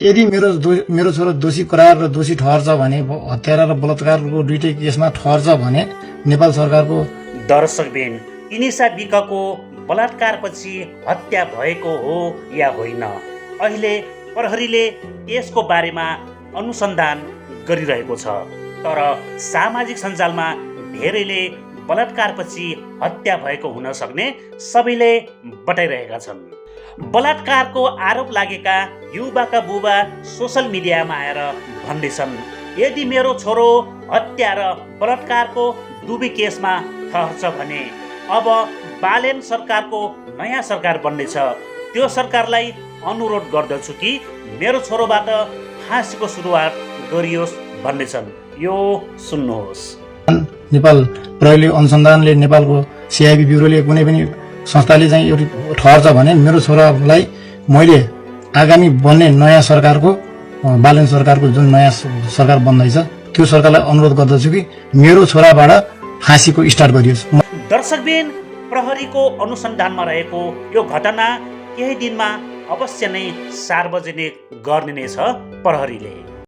यदि मेरो छोरो दोषी करार र दोषी ठहर्छ भने, हत्या र बलात्कारको दुईटै केसमा ठहर्छ भने नेपाल सरकारको दर्शकबिन इनिसा विकको बलात्कारपछि हत्या भएको हो या होइन, अहिले प्रहरीले यसको बारेमा अनुसन्धान गरिरहेको छ। तर सामाजिक सञ्जालमा धेरैले बलात्कारपछि हत्या भएको हुन सक्ने सबैले बताइरहेका छन्। बलात्कारको आरोप लागेका युवाका बुबा सोसल मिडियामा आएर भन्दैछन्, यदि मेरो छोरो हत्या र बलात्कारको दुवै केसमा ठहर्छ भने अब बालेन सरकारको नयाँ सरकार बन्नेछ। त्यो सरकारलाई अनुरोध गर्दछु कि मेरो छोरोबाट फाँसीको सुरुवात गरियोस् भन्नेछन्। यो सुन्नुहोस्। नेपाल प्रहरी अनुसन्धानले, नेपालको सिआइबी ब्युरोले, कुनै पनि संस्थाले चाहिँ एउटा ठहर्छ भने मेरो छोरालाई मैले आगामी बन्ने नयाँ सरकारको, बालेन सरकारको जुन नयाँ सरकार बन्दैछ त्यो सरकारलाई अनुरोध गर्दछु कि मेरो छोराबाट फाँसीको स्टार्ट गरियोस्। दर्शकबिन प्रहरीको अनुसन्धानमा रहेको यो घटना केही दिनमा अवश्य नै सार्वजनिक गर्ने नै छ प्रहरीले।